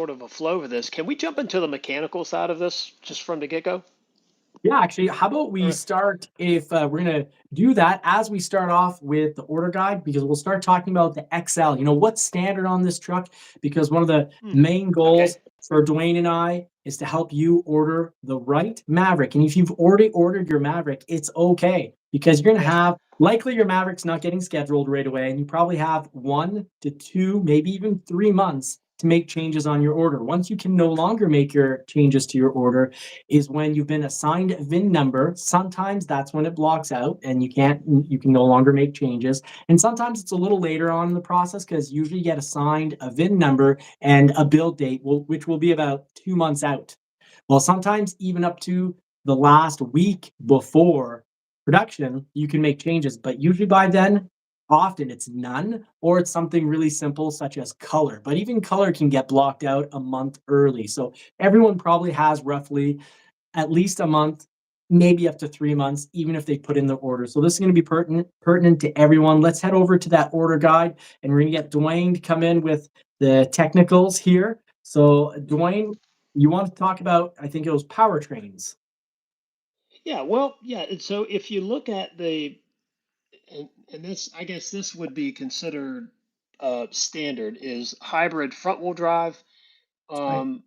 sort of a flow of this. Can we jump into the mechanical side of this just from the get-go? Yeah, actually, how about we start if we're going to do that as we start off with the order guide, because we'll start talking about the XL, what's standard on this truck, because one of the main goals for Dwayne and I is to help you order the right Maverick. And if you've already ordered your Maverick, it's okay, because you're going to have likely your Maverick's not getting scheduled right away, and you probably have 1 to 2, maybe even 3 months to make changes on your order. Once you can no longer make your changes to your order is when you've been assigned a VIN number. Sometimes that's when it blocks out and you can no longer make changes. And sometimes it's a little later on in the process, because usually you get assigned a VIN number and a build date, which will be about 2 months out. Well, sometimes even up to the last week before production, you can make changes, but usually by then, often it's none, or it's something really simple such as color. But even color can get blocked out a month early. So everyone probably has roughly at least a month, maybe up to 3 months, even if they put in the order. So this is going to be pertinent to everyone. Let's head over to that order guide, and we're going to get Dwayne to come in with the technicals here. So Dwayne, you want to talk about, I think it was powertrains. Yeah, well, yeah. And so if you look at and this, I guess this would be considered standard, is hybrid front wheel drive, Right. um,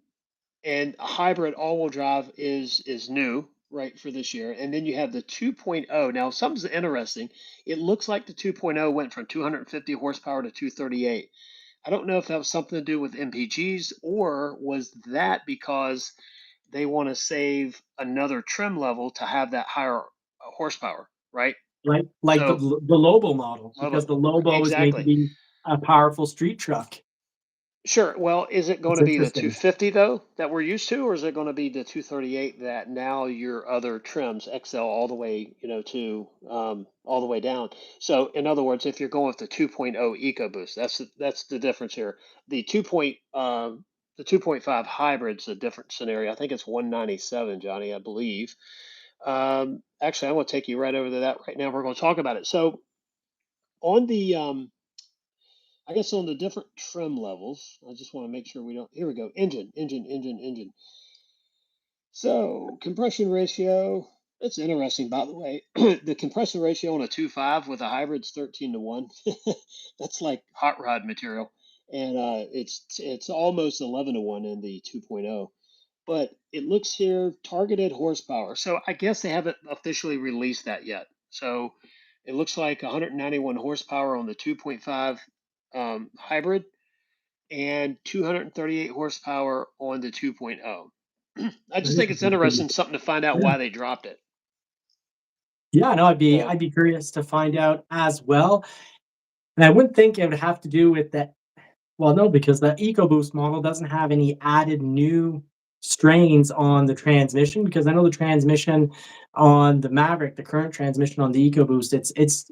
and hybrid all wheel drive is new, right, for this year. And then you have the 2.0. Now, something's interesting. It looks like the 2.0 went from 250 horsepower to 238. I don't know if that was something to do with MPGs, or was that because they want to save another trim level to have that higher horsepower, right? Like the So, the Lobo model, because Lobo, the Lobo is made to exactly. be a powerful street truck. Sure. Well, is it going It's to be the interesting. 250 though that we're used to, or is it going to be the 238 that now your other trims XL all the way, to all the way down? So, in other words, if you're going with the 2.0 EcoBoost, that's the difference here. The 2.5 hybrid's a different scenario. I think it's 197, Johnny, I believe. Actually, I'm going to take you right over to that right now. We're going to talk about it. So, on the I guess on the different trim levels, I just want to make sure we don't. Here we go. Engine. So compression ratio. That's interesting, by the way. The compression ratio on a 2.5 with a hybrid's 13 to 1. That's like hot rod material, and it's almost 11 to 1 in the 2.0. But it looks here targeted horsepower. So I guess they haven't officially released that yet. So it looks like 191 horsepower on the 2.5 hybrid and 238 horsepower on the 2.0. I just think it's interesting, something to find out Yeah. why they dropped it. Yeah, no, So, I'd be curious to find out as well. And I wouldn't think it would have to do with that. Well, no, because the EcoBoost model doesn't have any added new strains on the transmission. Because I know the transmission on the Maverick, the current transmission on the EcoBoost, it's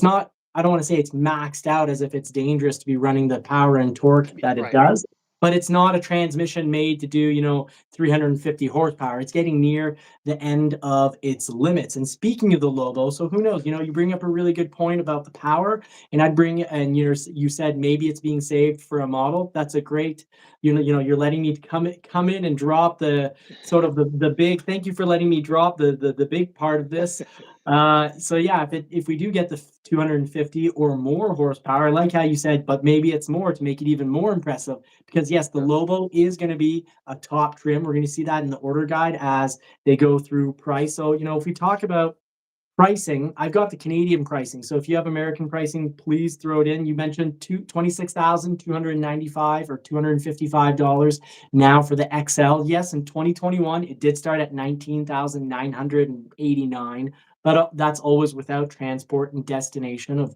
not. I don't want to say it's maxed out as if it's dangerous to be running the power and torque that it right. does, but it's not a transmission made to do 350 horsepower. It's getting near the end of its limits. And speaking of the Lobo, so who knows? You bring up a really good point about the power, and you said maybe it's being saved for a model. That's a great. You're letting me come in and drop the sort of the big. Thank you for letting me drop the big part of this. So yeah, if we do get the 250 or more horsepower, I like how you said, but maybe it's more to make it even more impressive. Because yes, the Sure. Lobo is going to be a top trim. We're going to see that in the order guide as they go through price. So if we talk about pricing, I've got the Canadian pricing. So if you have American pricing, please throw it in. You mentioned $26,295 or $255 now for the XL. Yes, in 2021, it did start at $19,989, but that's always without transport and destination of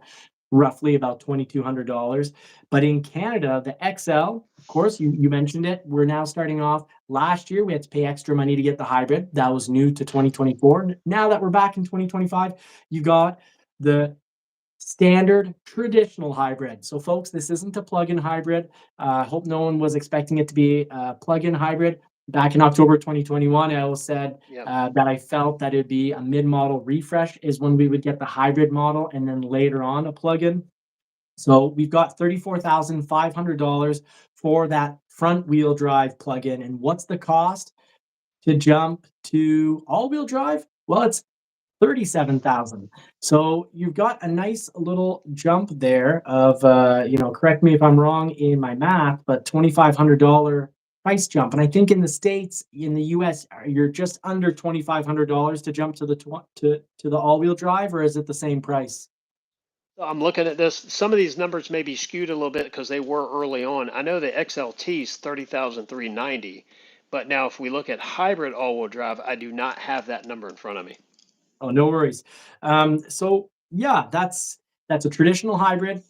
roughly about $2,200. But in Canada, the XL, of course, you mentioned it. We're now starting off. Last year, we had to pay extra money to get the hybrid. That was new to 2024. Now that we're back in 2025, you got the standard traditional hybrid. So, folks, this isn't a plug-in hybrid. I hope no one was expecting it to be a plug-in hybrid. Back in October 2021, I always said Yep. that I felt that it'd be a mid-model refresh is when we would get the hybrid model, and then later on a plug-in. So we've got $34,500 for that front wheel drive plug-in. And what's the cost to jump to all-wheel drive? Well, it's 37,000. So you've got a nice little jump there of, correct me if I'm wrong in my math, but $2,500 price jump. And I think in the States, in the US, you're just under $2,500 to jump to the all-wheel drive, or is it the same price? So I'm looking at this. Some of these numbers may be skewed a little bit because they were early on. I know the XLT is 30,390, but now if we look at hybrid all-wheel drive, I do not have that number in front of me. Oh, no worries. So yeah, that's a traditional hybrid.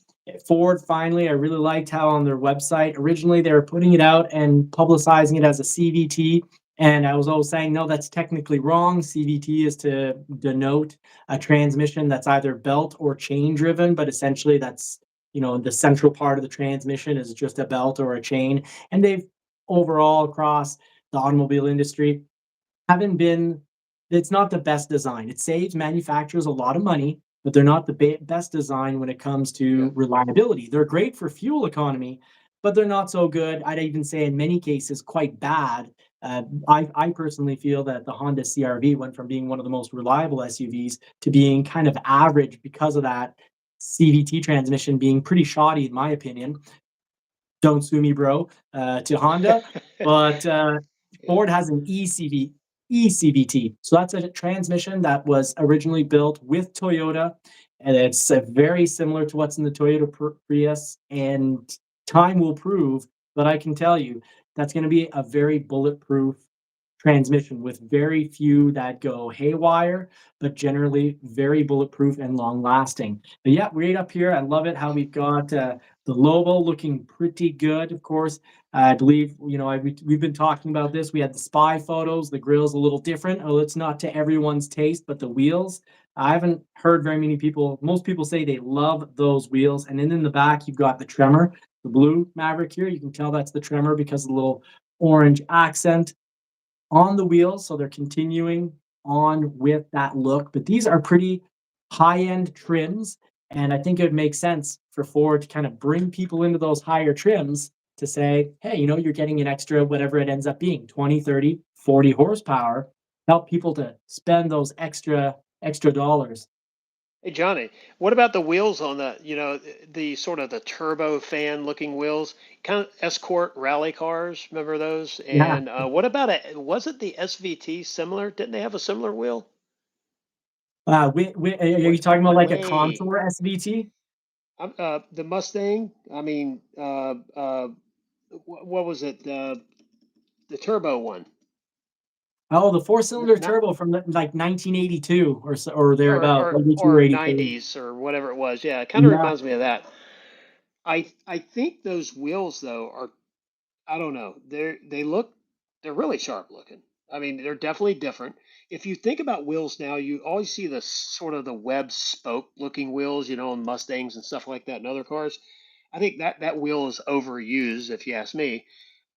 Ford finally, I really liked how on their website originally they were putting it out and publicizing it as a CVT. And I was always saying, no, that's technically wrong. CVT is to denote a transmission that's either belt or chain driven, but essentially that's, the central part of the transmission is just a belt or a chain. And they've overall across the automobile industry haven't been it's not the best design. It saves manufacturers a lot of money, but they're not the best design when it comes Yeah. to reliability. They're great for fuel economy, but they're not so good. I'd even say in many cases quite bad. I personally feel that the Honda CRV went from being one of the most reliable SUVs to being kind of average because of that CVT transmission being pretty shoddy, in my opinion. Don't sue me, bro, to Honda. But Yeah. Ford has an eCVT. So that's a transmission that was originally built with Toyota, and it's very similar to what's in the Toyota Prius. And time will prove, but I can tell you that's going to be a very bulletproof transmission with very few that go haywire, but generally very bulletproof and long lasting. But yeah, right up here, I love it how we've got the Lobo looking pretty good, of course. I believe, we've been talking about this. We had the spy photos, the grill's a little different. Oh, it's not to everyone's taste, but the wheels, I haven't heard very many people, most people say they love those wheels. And then in the back, you've got the Tremor, the blue Maverick here. You can tell that's the Tremor because of the little orange accent on the wheels, so they're continuing on with that look. But these are pretty high-end trims, and I think it would make sense for Ford to kind of bring people into those higher trims to say, hey, you're getting an extra whatever it ends up being, 20, 30, 40 horsepower, help people to spend those extra dollars. Hey Johnny, what about the wheels on the sort of the turbo fan looking wheels, kind of Escort rally cars? Remember those? Yeah. And what about it? Was it the SVT similar? Didn't they have a similar wheel? Are you talking about like a Way. contour SVT? The Mustang. I mean, what was it? The turbo one, Oh, the four-cylinder not turbo from like 1982 or so, or or thereabout, or 82 or or 83. 90s or whatever it was. Yeah, it kind of Yeah. reminds me of that. I think those wheels though are, I don't know. They're really sharp looking. I mean, they're definitely different. If you think about wheels now, you always see the sort of the web spoke looking wheels, on Mustangs and stuff like that and other cars. I think that wheel is overused, if you ask me.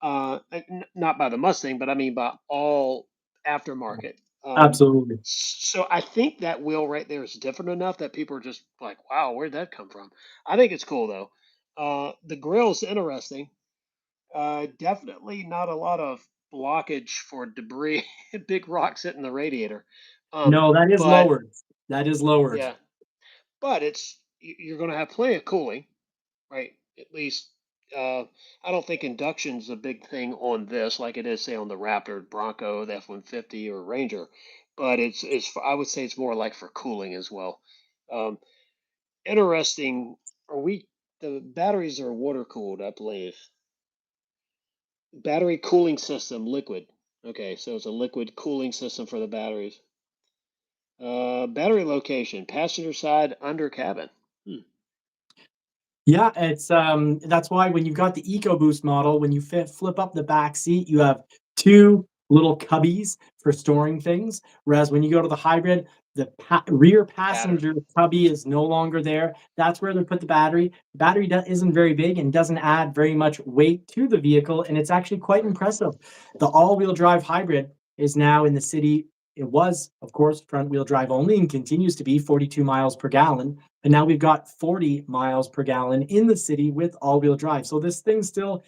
Not by the Mustang, but I mean by all aftermarket. Absolutely. So I think that wheel right there is different enough that people are just like, "Wow, where'd that come from?" I think it's cool though. The grill's interesting. Definitely not a lot of blockage for debris, big rocks hitting the radiator. No, that is But lowered. That is lowered. yeah, but you're going to have plenty of cooling, right? At least I don't think induction's a big thing on this, like it is say on the Raptor, Bronco, the F-150, or Ranger. But I would say it's more like for cooling as well. Um, Interesting. Are we the batteries are water cooled, I believe. Battery cooling system, liquid. Okay, so it's a liquid cooling system for the batteries. Battery location, passenger side, under cabin. Hmm. Yeah, it's that's why when you've got the EcoBoost model, when you flip up the back seat, you have two little cubbies for storing things. Whereas when you go to the hybrid, the rear Battery. passenger cubby is no longer there. That's where they put the battery. The battery isn't very big and doesn't add very much weight to the vehicle, and it's actually quite Right. impressive. The all-wheel drive hybrid is now in the city. It was, of course, front-wheel drive only and continues to be 42 miles per gallon. And now we've got 40 miles per gallon in the city with all-wheel drive. So this thing still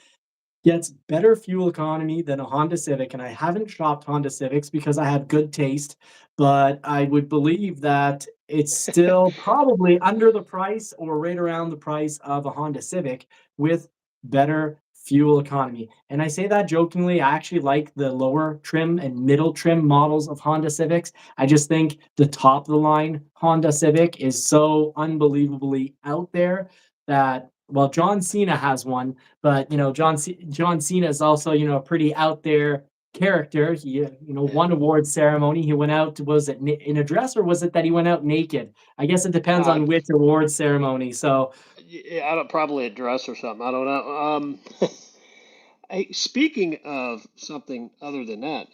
gets better fuel economy than a Honda Civic, and I haven't shopped Honda Civics because I have good taste, but I would believe that it's still probably under the price or right around the price of a Honda Civic with better fuel economy. And I say that jokingly. I actually like the lower trim and middle trim models of Honda Civics. I just think the top of the line Honda Civic is so unbelievably out there that, well, John Cena has one, but John Cena is also a pretty out there character. He Yeah. one award ceremony. He went out, was it in a dress or was it that he went out naked? I guess it depends Uh, on which award ceremony. So I don't probably a dress or something. I don't know. Hey, speaking of something other than that,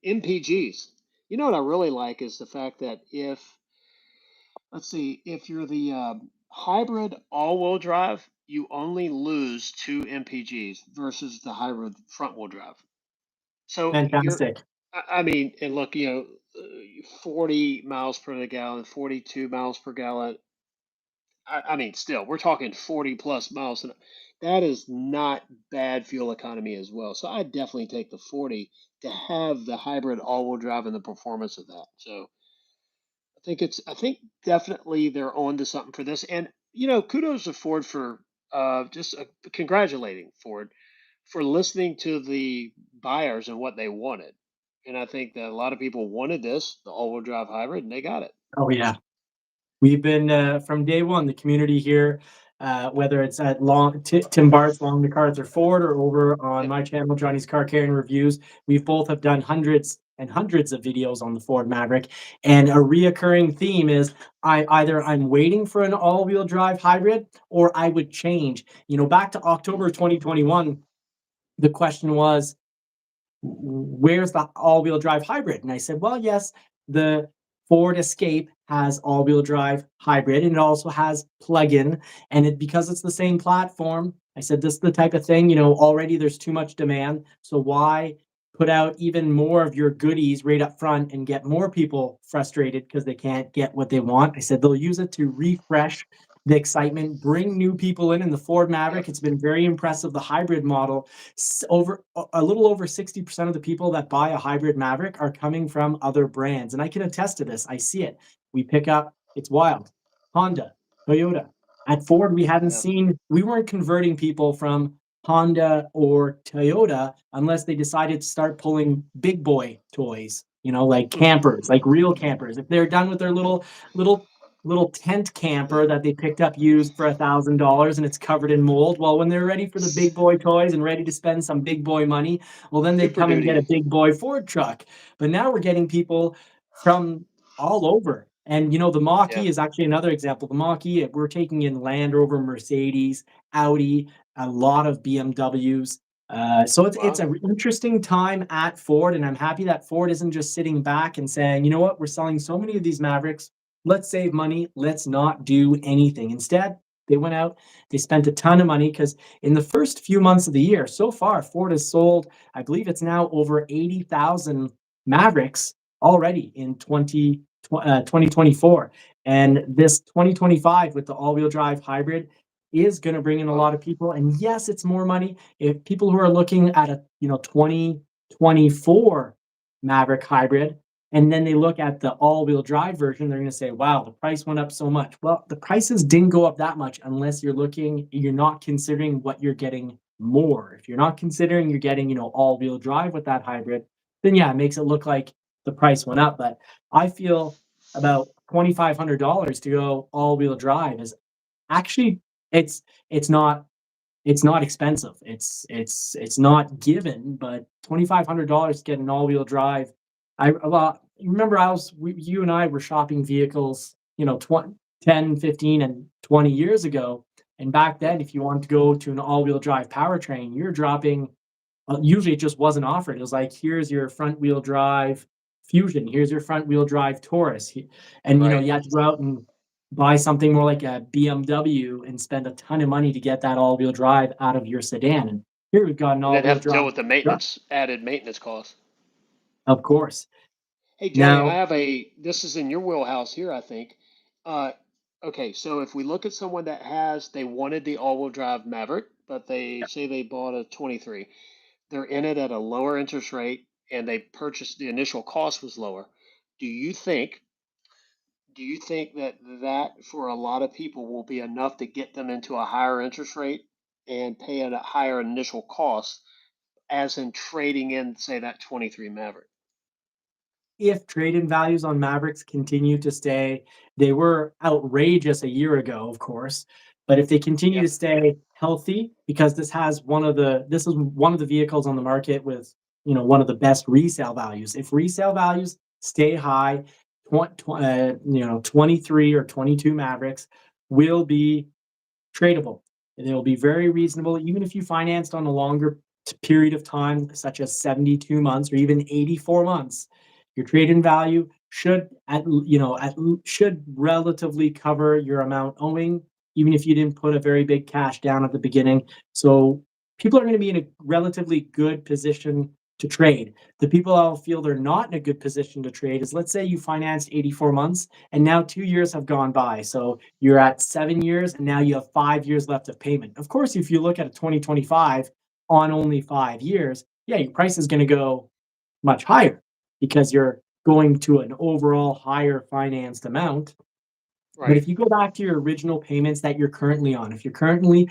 MPGs. You know what I really like is the fact that if let's see, if you're the hybrid all-wheel drive, you only lose two MPGs versus the hybrid front-wheel drive. So you're, fantastic. I mean, and look, 40 miles per gallon, 42 miles per gallon. I mean, still, we're talking 40 plus miles, and that is not bad fuel economy as well. So I definitely take the 40 to have the hybrid all-wheel drive and the performance of that. So I think definitely they're on to something for this. And kudos to Ford for just congratulating Ford for listening to the buyers and what they wanted. And I think that a lot of people wanted this, the all-wheel drive hybrid, and they got it. Oh yeah. We've been from day one, the community here, whether it's at Tim Bart's Long MacArthur Ford or over on Yeah. my channel, Johnny's Car Care and Reviews. We've both have done hundreds and hundreds of videos on the Ford Maverick, and a reoccurring theme is I'm waiting for an all-wheel drive hybrid or I would change. Back to October Mhm. 2021, the question was, where's the all-wheel drive hybrid? And I said, well, yes, the Ford Escape has all-wheel drive hybrid, and it also has plug-in. And because it's the same platform, I said this is the type of thing, already there's too much demand. So why put out even more of your goodies right up front and get more people frustrated because they can't get what they want? I said they'll use it to refresh the excitement, bring new people in the Ford Maverick. Yep. It's been very impressive, the hybrid model. Over a little over 60% of the people that buy a hybrid Maverick are coming from other brands. And I can attest to this. I see it. We pick up, it's wild. Honda, Toyota. At Ford, Yeah. we weren't converting people from Honda or Toyota unless they decided to start pulling big boy toys, like campers, like real campers. If they're done with their little little tent camper that they picked up used for $1,000 and it's covered in mold. Well, when they're ready for the big boy toys and ready to spend some big boy money, well, then they'd Super come and get a duty. big boy Ford truck. But now we're getting people from all over. And the Yeah. Mach-E is actually another example. The Mach-E, we're taking in Land Rover, Mercedes, Audi, a lot of BMWs. So it's Wow. an interesting time at Ford, and I'm happy that Ford isn't just sitting back and saying, you know what, we're selling so many of these Mavericks, let's save money, let's not do anything. Instead, they went out, they spent a ton of money because in the first few months of the year, so far, Ford has sold, I believe it's now over 80,000 Mavericks already in 2024. And this 2025 with the all-wheel drive hybrid is going to bring in a Wow. lot of people. And yes, it's more money. If people who are looking at a 2024 Maverick hybrid, and then they look at the all-wheel drive version, they're going to say, wow, the price went up so much. Well, the prices didn't go up that much unless you're not considering what you're getting more. If you're not considering you're getting, all-wheel drive with that hybrid, then yeah, it makes it look like the price went up. But I feel about $2,500 to go all-wheel drive is actually, it's it's not it's not expensive. It's not given, but $2,500 to get an all-wheel drive. Well, you remember you and I were shopping vehicles, 10, 15, and 20 years ago. And back Yep. then, if you wanted to go to an all-wheel drive powertrain, you're dropping, usually it just wasn't offered. It was like, here's your front wheel drive Fusion, here's your front wheel drive Taurus. And Right. you had to go out and buy something more like a BMW and spend a ton of money to get that all-wheel drive out of your sedan. And here we've got an And then all-wheel have to deal drive with the truck, added maintenance costs. of course. Hey, Johnny, I Now, have this is in your wheelhouse here, I think. Uh, okay, so if we look at someone that they wanted the all-wheel drive Maverick, but they say they bought a 23. They're in it at a lower interest rate and they purchased the initial cost was lower. Do you think do you think that that for a lot of people will be enough to get them into a higher interest rate and pay a higher initial cost as in trading in, say, that 23 Maverick? If trade-in values on Mavericks continue to stay, they were outrageous a year ago, of course, but if they continue to Yep. stay healthy, because this is one of the vehicles on the market with, one of the best resale values. If resale values stay high, 23 or 22 Mavericks will be tradable. And they will be very reasonable, even if you financed on a longer period of time, such as 72 months or even 84 months. Your trade-in value should relatively cover your amount owing, even if you didn't put a very big cash down at the beginning. So people are going to be in a relatively good position to trade. The people I'll feel they're not in a good position to trade is, let's say you financed 84 months and now 2 years have gone by. So you're at 7 years and now you have 5 years left of payment. Of course, if you look at a 2025 on only 5 years, yeah, your price is going to go much higher because you're going to an overall higher financed amount. But Right. if you go back to your original payments that you're currently on, if you're currently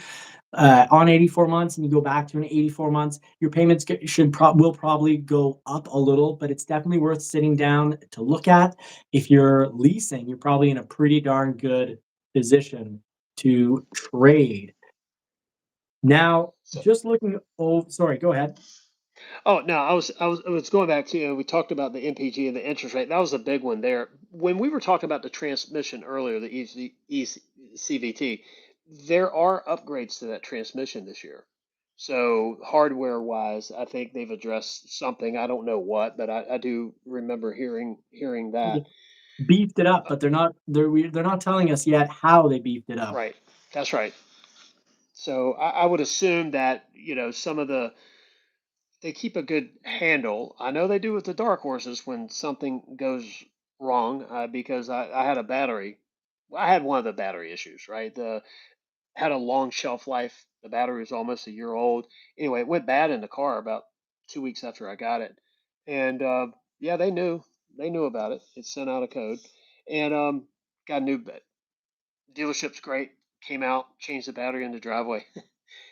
on 84 months and you go back to an 84 months, your payments will probably go up a little, but it's definitely worth sitting down to look at. If you're leasing, you're probably in a pretty darn good position to trade. Now, So, just looking, oh, sorry, go ahead. oh no, I was going back to, we talked about the MPG and the interest rate. That was a big one there. When we were talking about the transmission earlier, the CVT, there are upgrades to that transmission this year. So hardware wise, I think they've addressed something. I don't know what, but I do remember hearing Yeah, that. beefed it up, Uh, but they're not telling us yet how they beefed it up. right, that's right. So I would assume that some of they keep a good handle. I know they do with the dark horses when something goes wrong, because I had a battery. Well, I had one of the battery issues, right? The had a long shelf life. The battery was almost a year old. Anyway, it went bad in the car about 2 weeks after I got it, and yeah, they knew about it. It sent out a code, and got a new dealership's great. Came out, changed the battery in the driveway.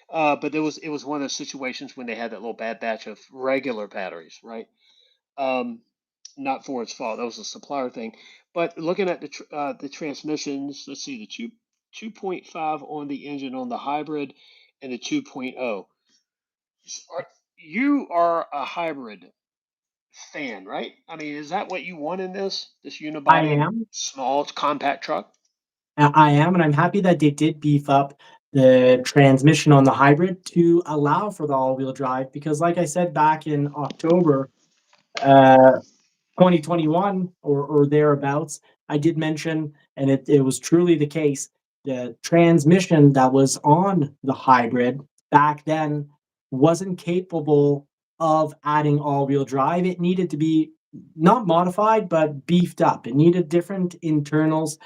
But it was one of those situations when they had that little bad batch of regular batteries, right? Um, Not Ford's fault. That was a supplier thing. But looking at the transmissions, let's see, the 2.5 on the engine on the hybrid and the 2.0. Are, you are a hybrid fan, right? I mean, is that what you want in this I unibody am. small compact truck? I am, and I'm happy that they did beef up the transmission on the hybrid to allow for the all-wheel drive because, like I said back in October, uh, 2021 or thereabouts, I did mention, and it was truly the case, the transmission that was on the hybrid back then wasn't capable of adding all-wheel drive. It needed to be not modified, but beefed up. It needed different internals.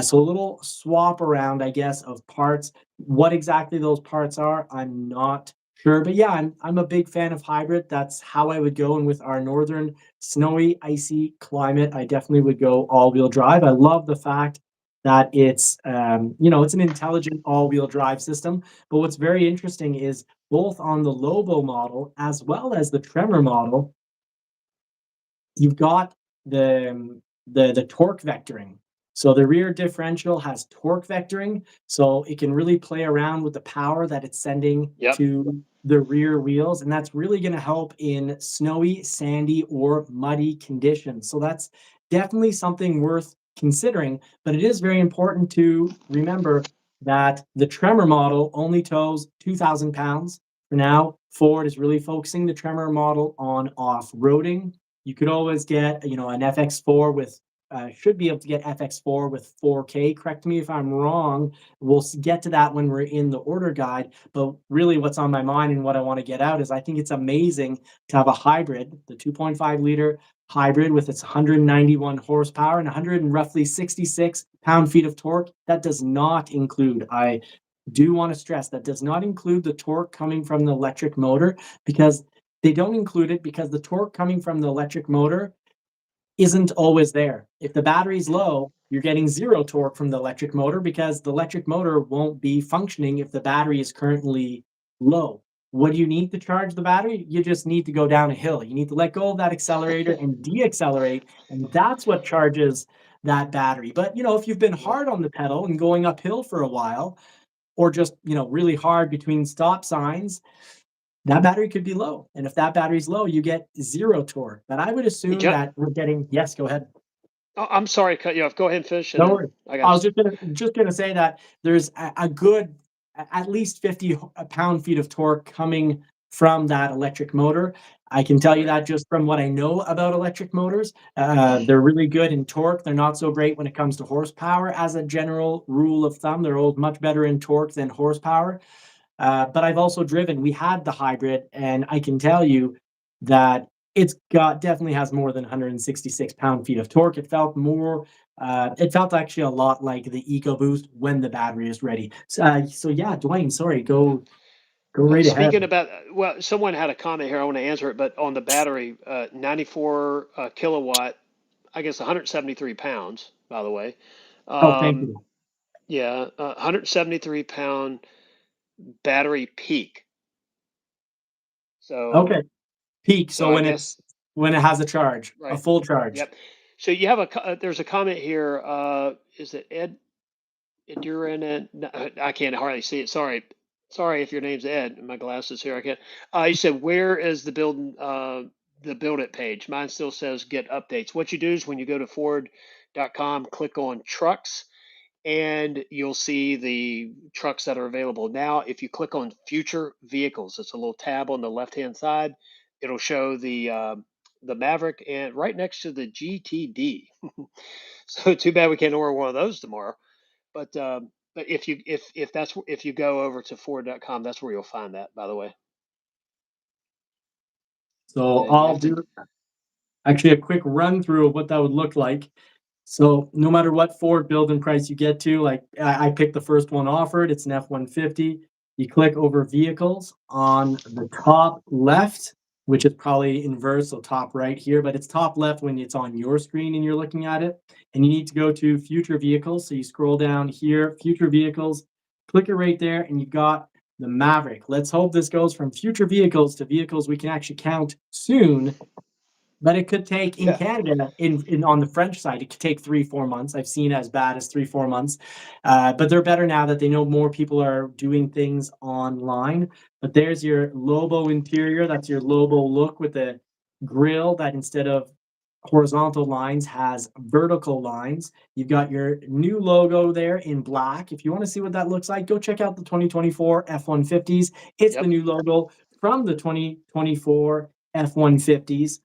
So a little swap around, I guess, of parts. What exactly those parts are, I'm not sure. But yeah, I'm a big fan of hybrid. That's how I would go. And with our northern snowy, icy climate, I definitely would go all-wheel drive. I love the fact that it's an intelligent all-wheel drive system. But what's very interesting is both on the Lobo model as well as the Tremor model, you've got the torque vectoring. So the rear differential has torque vectoring, so it can really play around with the power that it's sending Yep. to the rear wheels, and that's really going to help in snowy, sandy, or muddy conditions. So that's definitely something worth considering. But it is very important to remember that the Tremor model only tows 2,000 pounds. For now, Ford is really focusing the Tremor model on off-roading. You could always get, an FX4 with, should be able to get FX4 with 4K. Correct me if I'm wrong. We'll get to that when we're in the order guide. But really, what's on my mind and what I want to get out is I think it's amazing to have a hybrid, the 2.5 liter hybrid with its 191 horsepower and 100 and roughly 66 pound-feet of torque. That does not include, I do want to stress that does not include the torque coming from the electric motor, because they don't include it because the torque coming from the electric motor isn't always there. If the battery's Mm. low, you're getting zero torque from the electric motor because the electric motor won't be functioning if the battery is currently low. What do you need to charge the battery? You just need to go down a hill. You need to let go of that accelerator and deaccelerate, and that's what charges that battery. But if you've been Yeah. hard on the pedal and going uphill for a while, or just really hard between stop signs, that battery could be low. And if that battery's low, you get zero torque. But I would Hey, assume John, that we're getting, yes, go ahead. I'm sorry to cut you off. Go ahead and finish, and Don't then worry. I got I was to. just gonna say that there's a good at least 50 pound-feet of torque coming from that electric motor. I can tell you Right. that just from what I know about electric motors. They're really good in torque. They're not so great when it comes to horsepower. As a general rule of thumb, they're all much better in torque than horsepower. But I've also driven. We had the hybrid, and I can tell you that it's got definitely has more than 166 pound-feet of torque. It felt more. It felt actually a lot like the EcoBoost when the battery is ready. So yeah, Dwayne, sorry, Yeah. go right ahead. Speaking about, well, someone had a comment here. I want to answer it, but on the battery, 94 kilowatt, I guess 173 pounds, by the way. Oh, thank Um, you. yeah, 173-pound battery peak. So, Okay, peak. so So I guess, when it has a charge, a right. full charge. Yep. So you have there's a comment here. Is it Ed? Duran, no, I can't hardly see it. Sorry, sorry if your name's Ed. My glasses here. I can't. You said where is the build it page? Mine still says get updates. What you do is when you go to Ford.com, click on trucks, and you'll see the trucks that are available now. If you click on future vehicles, it's a little tab on the left hand side. It'll show the Maverick and right next to the GTD. So too bad we can't order one of those tomorrow. But if you go over to Ford.com, that's where you'll find that. By the way, So you I'll have to. do actually a quick run through of what that would look like. So no matter what Ford building price you get to, like I picked the first one offered, it's an F-150. You click over vehicles on the top left, which is probably inverse, so top right here, but it's top left when it's on your screen and you're looking at it. And you need to go to future vehicles. So you scroll down here, future vehicles, click it right there, and you got the Maverick. Let's hope this goes from future vehicles to vehicles we can actually count soon, but it could take in Yeah. Canada, in on the French side, it could take 3-4 months. I've seen as bad as 3-4 months, but they're better now that they know more people are doing things online. But there's your Lobo interior. That's your Lobo look with the grill that instead of horizontal lines has vertical lines. You've got your new logo there in black. If you want to see what that looks like, go check out the 2024 F-150s. It's the Yep. new logo from the 2024 F-150s.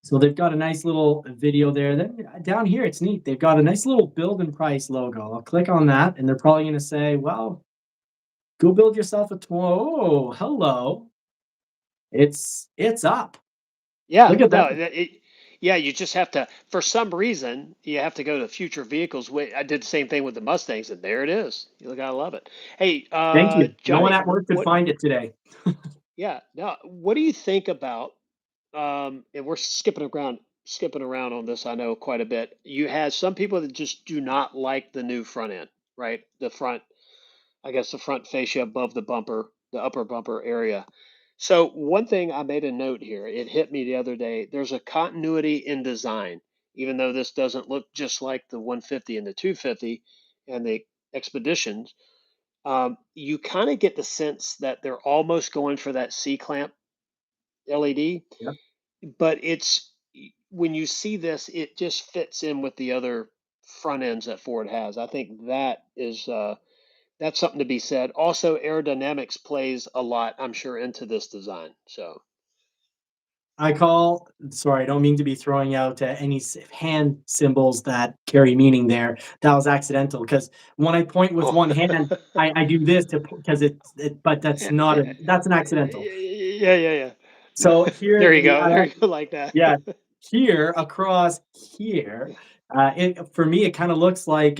So they've got a nice little video there. Then down here, it's neat. They've got a nice little build and price logo. I'll click on that, and they're probably going to say, "Well, go build yourself a Oh, hello! It's up. Yeah. Look at that. No. Yeah. You just have to. For some reason, you have to go to future vehicles. I did the same thing with the Mustangs, and there it is. You gotta love it. Hey, Thank you. No one Johnny, at work could what? find it today. Yeah. Now, what do you think about? And we're skipping around on this. I know quite a bit. You had some people that just do not like the new front end, right? The front, I guess the front fascia above the bumper, the upper bumper area. So one thing I made a note here, it hit me the other day. There's a continuity in design, even though this doesn't look just like the 150 and the 250 and the Expeditions. You kind of get the sense that they're almost going for that C clamp LED, Yep. but when you see this, it just fits in with the other front ends that Ford has. I think that's something to be said. Also, aerodynamics plays a lot, I'm sure, into this design. So, Sorry, I don't mean to be throwing out any hand symbols that carry meaning there. That was accidental because when I point with oh, one hand, I do this because but that's yeah, not yeah, that's an accidental. yeah, yeah, yeah. So here, There you go. There you go, like that. yeah, here across here, it for me it kind of looks like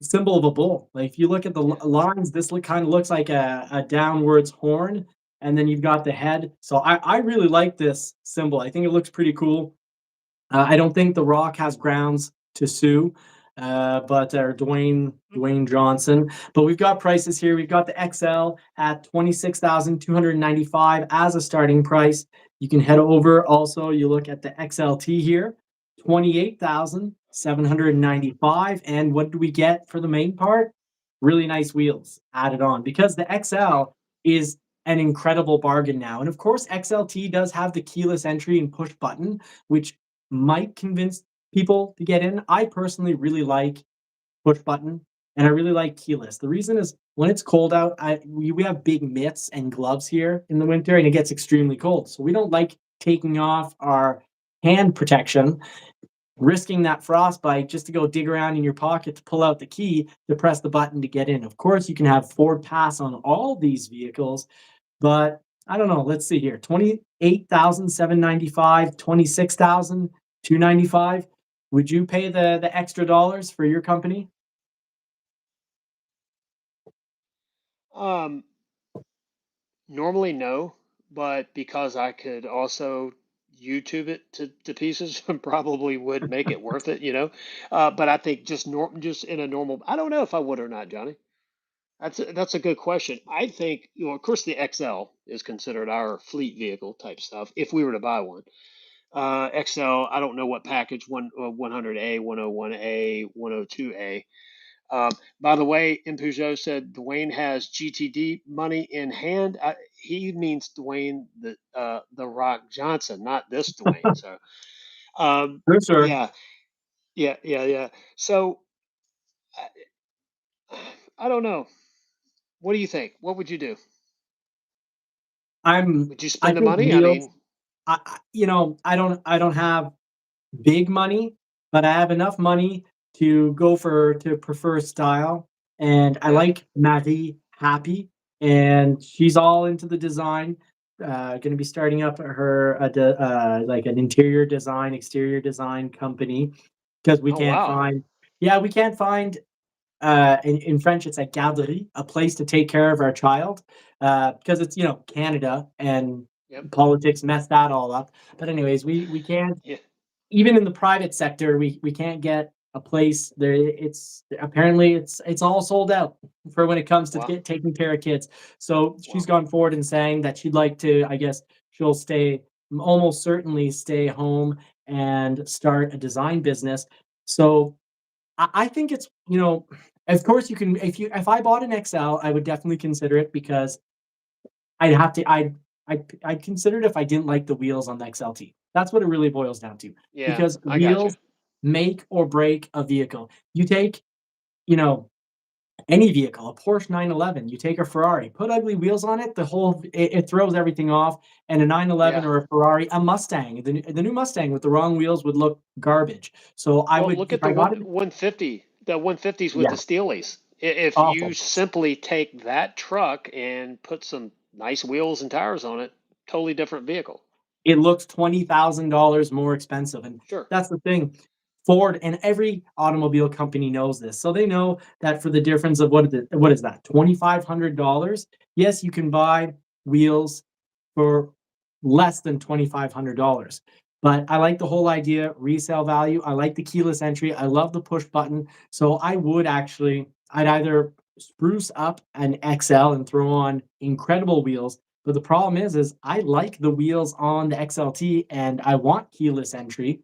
symbol of a bull. Like if you look at the Yeah. lines, this kind of looks like a downwards horn, and then you've got the head. So I really like this symbol. I think it looks pretty cool. I don't think The Rock has grounds to sue, but or Dwayne Johnson. But we've got prices here. We've got the XL at 26,295 as a starting price. You can head over. Also, you look at the XLT here, 28,795. And what do we get for the main part? Really nice wheels added on because the Yeah. XL is an incredible bargain now. And of course, XLT does have the keyless entry and push button, which might convince people to get in. I personally really like push button and I really like keyless. The reason is when it's cold out, we have big mitts and gloves here in the winter and it gets extremely cold. So we don't like taking off our hand protection, risking that frostbite just to go dig around in your pocket to pull out the key to press the button to get in. Of course, you can have Ford Pass on all these vehicles, but I don't know. Let's see here. 28,795, 26,295. Would you pay the extra dollars for your company? Um, Normally no, but because I could also YouTube it to pieces, probably would make it worth it, you know. But I think just in a normal, I don't know if I would or not, Johnny. That's a good question. I think, you know, of course, the XL is considered our fleet vehicle type stuff if we were to buy one. XL, I don't know what package 100A, 101A, 102A. By the way, in Peugeot said Dwayne has GTD money in hand. He means Dwayne the Rock Johnson, not this Dwayne. So For sure. yeah, yeah. So I don't know. What do you think? What would you do? Would you I spend the think money? I wheels, mean, I don't have big money, but I have enough money to prefer style. And I yeah. like Marie Happy, and she's all into the design. Going to be starting up like an interior design, exterior design company because we Oh can't wow. find. Yeah, we can't find in French, it's a garderie, a place to take care of our child, because it's Canada and Yep. politics messed that all up. But anyways, we can't Yeah. even in the private sector we can't get a place there. It's apparently it's all sold out for when it comes to Wow. taking care of kids. So she's Wow. gone forward and saying that she'd like to. I guess she'll stay almost certainly stay home and start a design business. So I think it's, of course you can if I bought an XL, I would definitely consider it because I'd have to I'd consider it if I didn't like the wheels on the XLT. That's what it really boils down to. Yeah, Because I got you. wheels make or break a vehicle. You take, you know, any vehicle, a Porsche 911, you take a Ferrari, put ugly wheels on it, it throws everything off. And a 911 Yeah. or a Ferrari, a Mustang, the new Mustang with the wrong wheels would look garbage. So I Well, would look if at the I got it, 150, the 150s with the yeah, Steelies. If you awful. simply take that truck and put some nice wheels and tires on it, totally different vehicle. It looks $20,000 more expensive, and Sure. that's the thing. Ford and every automobile company knows this, so they know that for the difference of what is that, $2,500? Yes, you can buy wheels for less than $2,500. But I like the whole idea, resale value. I like the keyless entry. I love the push button. So I'd either spruce up an XL and throw on incredible wheels. But the problem is I like the wheels on the XLT and I want keyless entry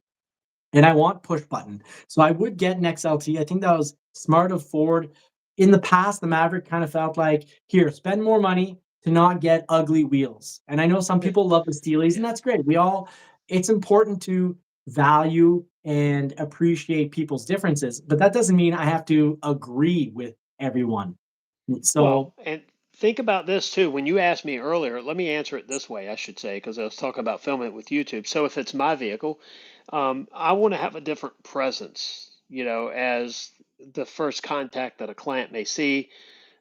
and I want push button. So I would get an XLT. I think that was smart of Ford. In the past, the Maverick kind of felt like, here, spend more money to not get ugly wheels. And I know some people love the Steelies, Yeah. and that's great. It's important to value and appreciate people's differences, but that doesn't mean I have to agree with everyone. Well, So, and think about this too. When you asked me earlier, let me answer it this way, I should say, because I was talking about filming it with YouTube. So if it's my vehicle, I want to have a different presence, you know, as the first contact that a client may see,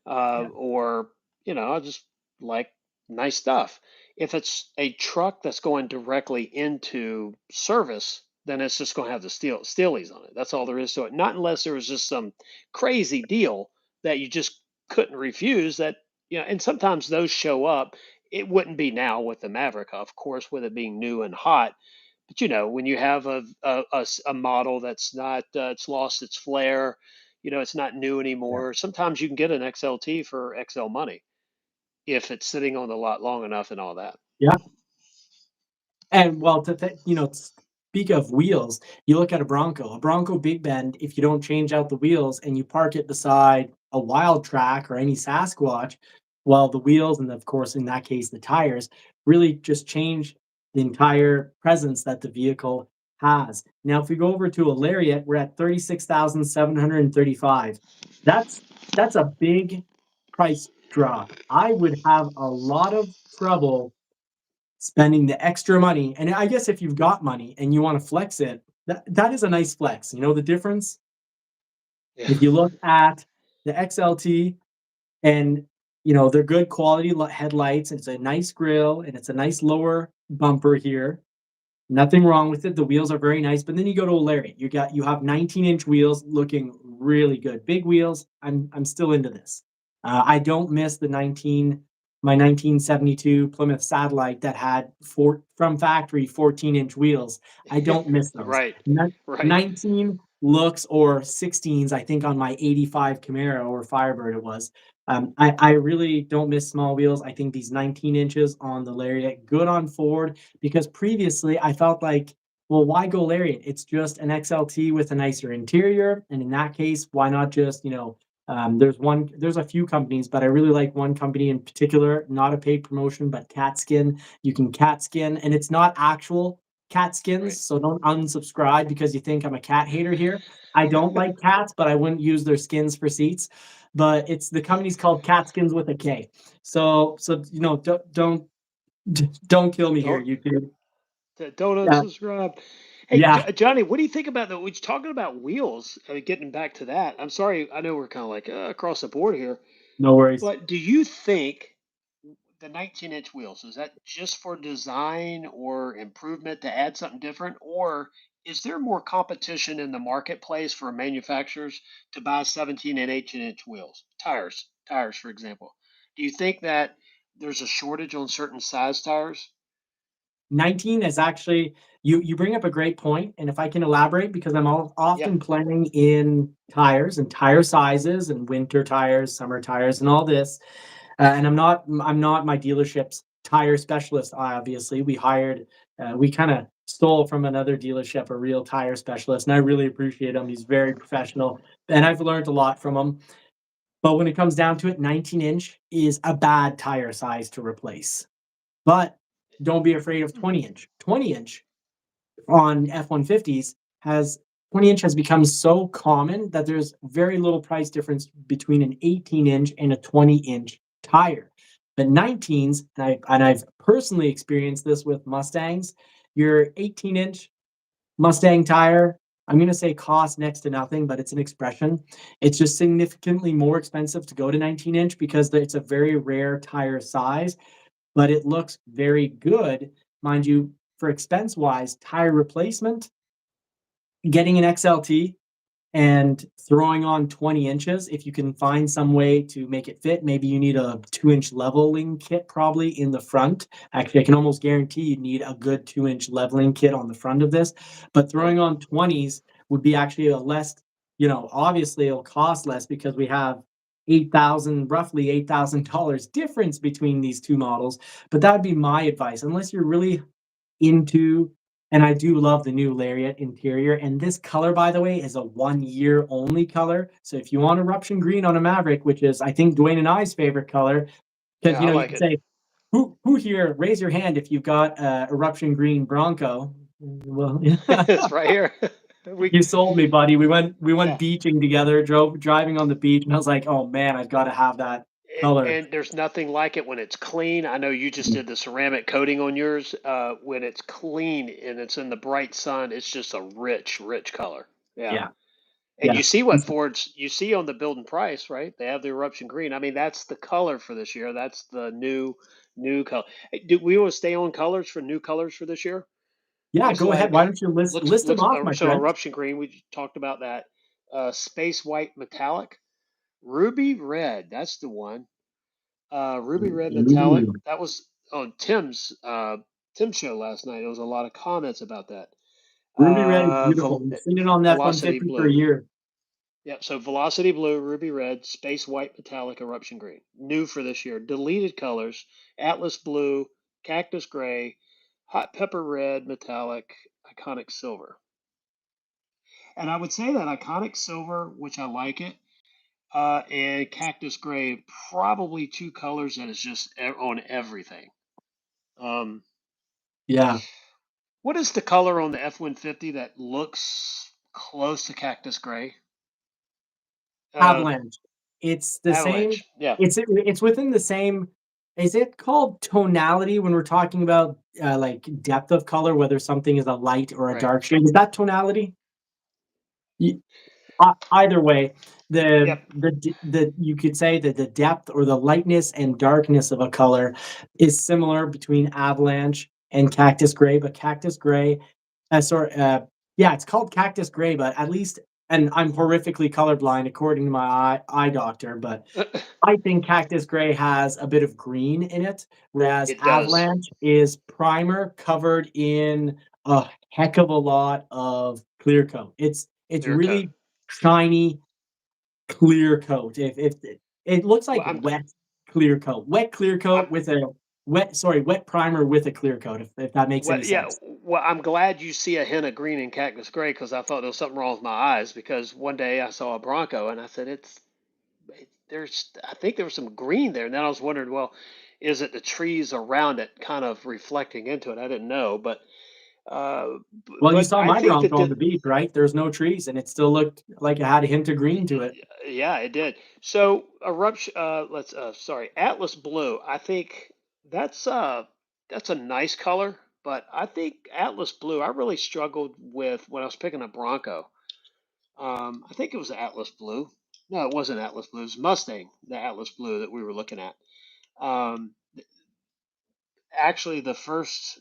yeah, or, you know, I just like nice stuff. If it's a truck that's going directly into service, then it's just going to have the steelies on it. That's all there is to it. Not unless there was just some crazy deal that you just couldn't refuse. That and sometimes those show up. It wouldn't be now with the Maverick, of course, with it being new and hot. But when you have a model that's not it's lost its flair, it's not new Yeah. anymore. Sometimes you can get an XLT for XL money if it's sitting on the lot long enough and all that. Yeah. And well, speak of wheels, you look at a Bronco Big Bend, if you don't change out the wheels and you park it beside a wild track or any Sasquatch, well, the wheels and of course, in that case, the tires really just change the entire presence that the vehicle has. Now, if we go over to a Lariat, we're at 36,735. That's that's a big price drop. I would have a lot of trouble spending the extra money. And I guess if you've got money and you want to flex it, that is a nice flex. You know the difference? Yeah. If you look at the XLT and they're good quality headlights, and it's a nice grill and it's a nice lower bumper here. Nothing wrong with it. The wheels are very nice, but then you go to a Lariat. You have 19-inch wheels looking really good. Big wheels. I'm still into this. I don't miss my 1972 Plymouth Satellite that had from factory 14-inch wheels. I don't miss those. Right. Right. 19 looks or 16s, I think on my 85 Camaro or Firebird it was. I really don't miss small wheels. I think these 19 inches on the Lariat, good on Ford, because previously I felt like, well, why go Lariat? It's just an XLT with a nicer interior, and in that case, why not just there's a few companies, but I really like one company in particular, not a paid promotion, but cat skin. You can cat skin, and it's not actual cat skins, Right. so don't unsubscribe because you think I'm a cat hater here. I don't like cats, but I wouldn't use their skins for seats. But it's the company's called Catskins with a K. So don't kill me here, Don't YouTube. don't Yeah, unsubscribe. Hey, yeah, Johnny, what do you think about that? We're talking about wheels. Getting back to that, I'm sorry. I know we're kind of like across the board here, no worries. but do you think the 19-inch wheels, is that just for design or improvement to add something different, or is there more competition in the marketplace for manufacturers to buy 17 and 18-inch wheels, tires, for example? Do you think that there's a shortage on certain size tires? 19 is actually you bring up a great point, and if I can elaborate, because Yeah. often planning in tires and tire sizes and winter tires, summer tires, and all this. And I'm not my dealership's tire specialist. Obviously, we kind of stole from another dealership a real tire specialist, and I really appreciate him. He's very professional, and I've learned a lot from him. But when it comes down to it, 19-inch is a bad tire size to replace. But don't be afraid of Hmm. 20-inch. 20-inch on F-150s has 20-inch has become so common that there's very little price difference between an 18-inch and a 20-inch tire. But 19s, and I've personally experienced this with Mustangs, your 18-inch Mustang tire, I'm going to say cost next to nothing, but it's an expression. It's just significantly more expensive to go to 19-inch because it's a very rare tire size, but it looks very good. Mind you, for expense wise, tire replacement, getting an XLT and throwing on 20 inches, if you can find some way to make it fit, maybe you need a 2-inch leveling kit probably in the front. Actually, I can almost guarantee you need a good 2-inch leveling kit on the front of this. But Right. throwing on 20s would be actually a less, obviously it'll cost less because we have roughly $8,000 difference between these two models. But that would be my advice, unless you're really into, and I do love the new Lariat interior. And this color, by the way, is a 1 year only color. So if you want eruption green on a Maverick, which is I think Dwayne and I's favorite color, because Yeah, I you like can it. say, who here, raise your hand if you've got eruption green Bronco. Well, It's right here. We, you sold me, buddy. We went yeah. beaching together, driving on the beach, and I was like, oh man, I've got to have that color. And there's nothing like it when it's clean. I know you just did the ceramic coating on yours. When it's clean and it's in the bright sun, it's just a rich, rich color. Yeah. Yeah, And you yeah. see what Ford's you see on the build and price, right? They have the eruption green. I mean, that's the color for this year. That's the new color. Hey, do we want to stay on colors for new colors for this year? Yeah, Looks go ahead. Why like don't you list them looks off, my so friend? eruption green. We talked about that. Space white metallic, ruby red. That's the one. Ruby red metallic. Ooh, That was on Tim's show last night. There was a lot of comments about that. ruby red is beautiful. We've seen it on the Velocity F-150 for a blue. year. Yep. So velocity blue, ruby red, space white metallic, eruption green. New for this year. Deleted colors: Atlas blue, cactus gray, hot pepper red metallic, iconic silver. And I would say that iconic silver, which I like it, and cactus gray, probably two colors that is just on everything. Um, Yeah, what is the color on the F-150 that looks close to cactus gray? Uh, avalanche. It's the same. Avalanche. Yeah, It's within the same. Is it called tonality when we're talking about like depth of color, whether something is a light or a right. dark shade? Is that tonality? Either way, Yep. the you could say that the depth or the lightness and darkness of a color is similar between avalanche and cactus gray, but cactus gray, sorry, yeah, it's called cactus gray, but at least, and I'm horrifically colorblind according to my eye doctor, but I think cactus gray has a bit of green in it, whereas It does. avalanche is primer covered in a heck of a lot of clear coat. It's Clear coat. really shiny, clear coat. If it looks Well, like wet clear coat I'm with a wet primer with a clear coat, if that makes well, any yeah. sense. Well, I'm glad you see a hint of green in cactus gray because I thought there was something wrong with my eyes because one day I saw a Bronco and I said there's I think there was some green there and then I was wondering, well, is it the trees around it kind of reflecting into it? I didn't know, uh, Well, you but saw I my think Bronco that on the beach, right? There's no trees, and it still looked like it had a hint of green to it. yeah, it did. So eruption. Let's. Sorry, Atlas blue. I think that's uh that's a nice color, but I think Atlas blue. I really struggled with when I was picking a Bronco. I think it was Atlas blue. No, it wasn't Atlas blue. It was Mustang, the Atlas blue that we were looking at. Um, actually, the first.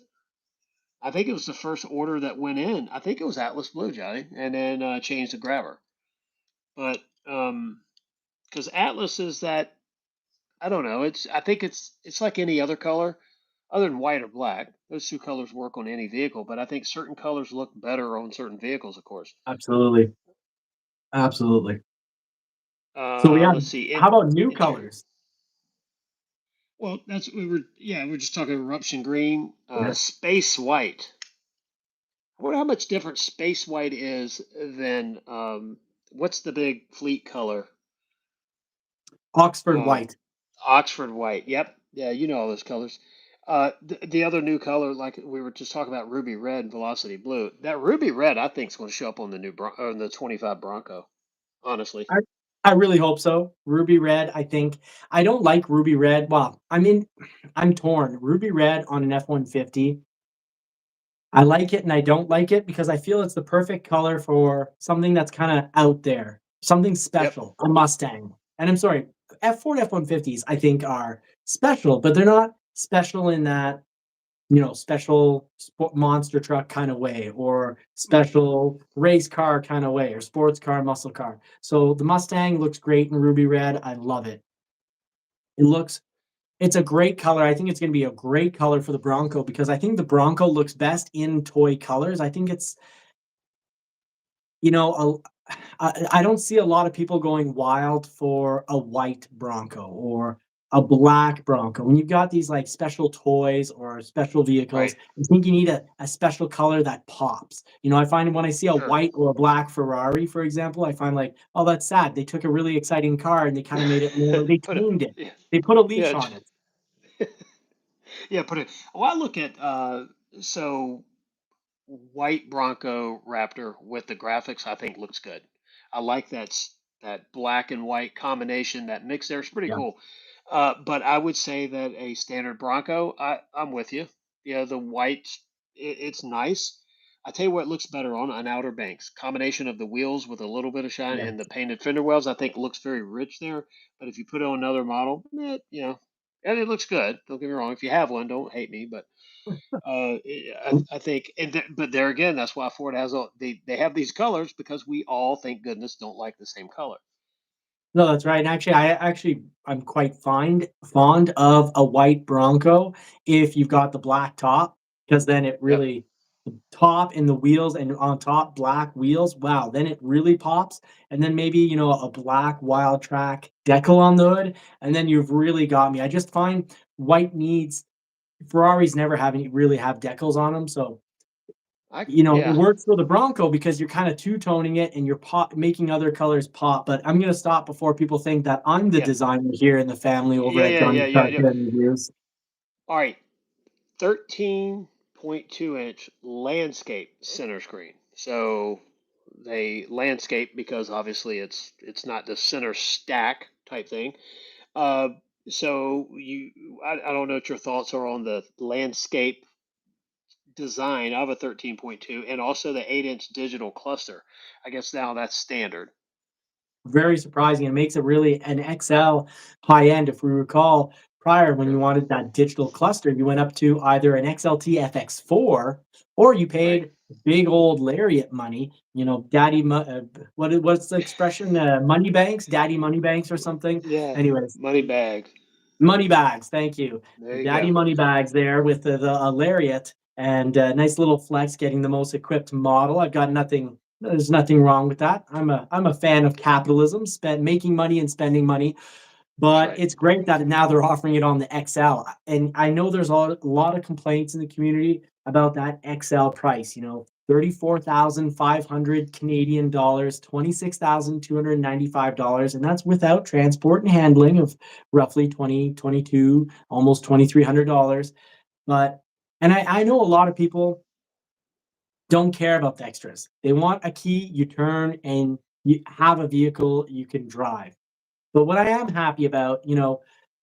I think it was the first order that went in. I think it was Atlas blue, Johnny, and then changed the grabber. But because Atlas is that I don't know. I think it's like any other color, other than white or black. Those two colors work on any vehicle, but I think certain colors look better on certain vehicles, of course. Absolutely, absolutely. So we have, Let's see. how about new In colors? well, that's we were just talking eruption green, Yeah. space white. I wonder how much different space white is than what's the big fleet color? Oxford Uh, white. Oxford white. Yep. Yeah, you know all those colors. The other new color, like we were just talking about, ruby red and velocity blue. That ruby red, I think, is going to show up on the on the 25 Bronco. Honestly. I I really hope so. Ruby red, I think. I don't like ruby red. Well, I mean, I'm torn. Ruby red on an F-150, I like it and I don't like it because I feel it's the perfect color for something that's kinda out there, something Yep. special, a Mustang. And I'm sorry, Ford F-150s, I think, are special, but they're not special in that, special monster truck kind of way or Mm. special race car kind of way or sports car, muscle car. So the Mustang looks great in ruby red. I love it. It looks it's a great color. I think it's going to be a great color for the Bronco because I think the Bronco looks best in toy colors. I think it's, you know, I don't see a lot of people going wild for a white Bronco or a black Bronco. When you've got these like special toys or special vehicles, Right. I think you need a special color that pops. I find when I see a Sure. white or a black Ferrari, for example, I find like, oh, that's sad. They took a really exciting car and they kind of made it more, they Put it. tuned it. Yeah. They put a leash Yeah. on it. Yeah. Put it. Well, I look at so white Bronco Raptor with the graphics. I think looks good. I like that black and white combination. That mix there is pretty Yeah, cool. But I would say that a standard Bronco, I'm with you. Yeah, the white, it's nice. I tell you what looks better on an Outer Banks. Combination of the wheels with a little bit of shine yeah. and the painted fender wells, I think looks very rich there. But if you put it on another model, and it looks good. Don't get me wrong. If you have one, don't hate me. But I think, but there again, that's why Ford has all they have these colors because we all, thank goodness, don't like the same color. No, that's right, and I'm quite fond of a white Bronco if you've got the black top, because then it Yep, really the top and the wheels and on top, black wheels, wow, then it really pops, and then maybe, a black Wild Track decal on the hood, and then you've really got me. I just find white needs Ferraris never having really have decals on them, so it yeah, works for the Bronco because you're kinda two-toning it and you're making other colors pop, but I'm gonna stop before people think that I'm the yeah, designer here in the family over at Johnny Car yeah. Care Reviews. All right, 13.2-inch landscape center screen. So they landscape because obviously it's not the center stack type thing. Uh, I don't know what your thoughts are on the landscape design of a 13.2 and also the 8-inch digital cluster. I guess now that's standard. Very surprising. It makes it really an XL high end. If we recall prior, when you Sure. wanted that digital cluster, you went up to either an XLT FX4 or you Right. paid big old Lariat money. What's the expression? Money banks, daddy money banks, or something. Yeah. Anyways, Money bag. money bags, thank you. There you Daddy go. money bags there with the Lariat and nice little flex getting the most equipped model. There's nothing wrong with that. I'm a fan of capitalism, making money and spending money. That's But right. it's great that now they're offering it on the XL. And I know there's a lot of complaints in the community about that XL price, 34,500 Canadian dollars, $26,295, and that's without transport and handling of roughly 22, almost $2,300. But and I know a lot of people don't care about the extras. They want a key, you turn, and you have a vehicle you can drive. But what I am happy about,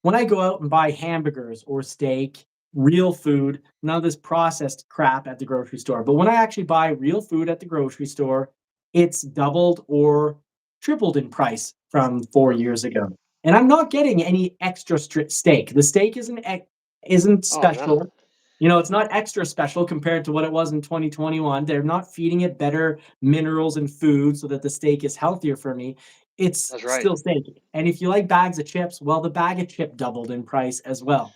when I go out and buy hamburgers or steak, real food, none of this processed crap at the grocery store. But when I actually buy real food at the grocery store, it's doubled or tripled in price from 4 years ago. And I'm not getting any extra steak. The steak isn't Oh no. special. It's not extra special compared to what it was in 2021. They're not feeding it better minerals and food so that the steak is healthier for me. It's That's right. still steak. And if you like bags of chips, well, the bag of chip doubled in price as well.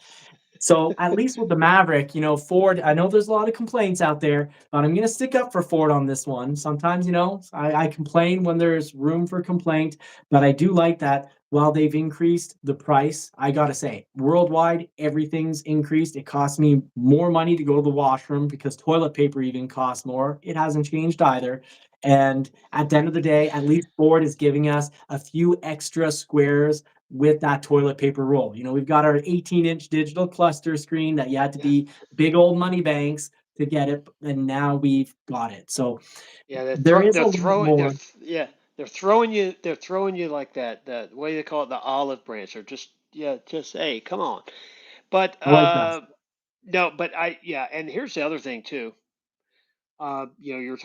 So at least with the Maverick, Ford, I know there's a lot of complaints out there, but I'm going to stick up for Ford on this one. Sometimes, I complain when there's room for complaint, but I do like that while they've increased the price, I got to say, worldwide, everything's increased. It costs me more money to go to the washroom because toilet paper even costs more. It hasn't changed either. And at the end of the day, at least Ford is giving us a few extra squares with that toilet paper roll. We've got our 18-inch digital cluster screen that you had to Yeah. be big old money banks to get it, and now we've got it. So Yeah, there is a lot more. they're throwing you like that what do they call it, the olive branch, or just hey, come on. But I like that. no, but I yeah, and here's the other thing too. You were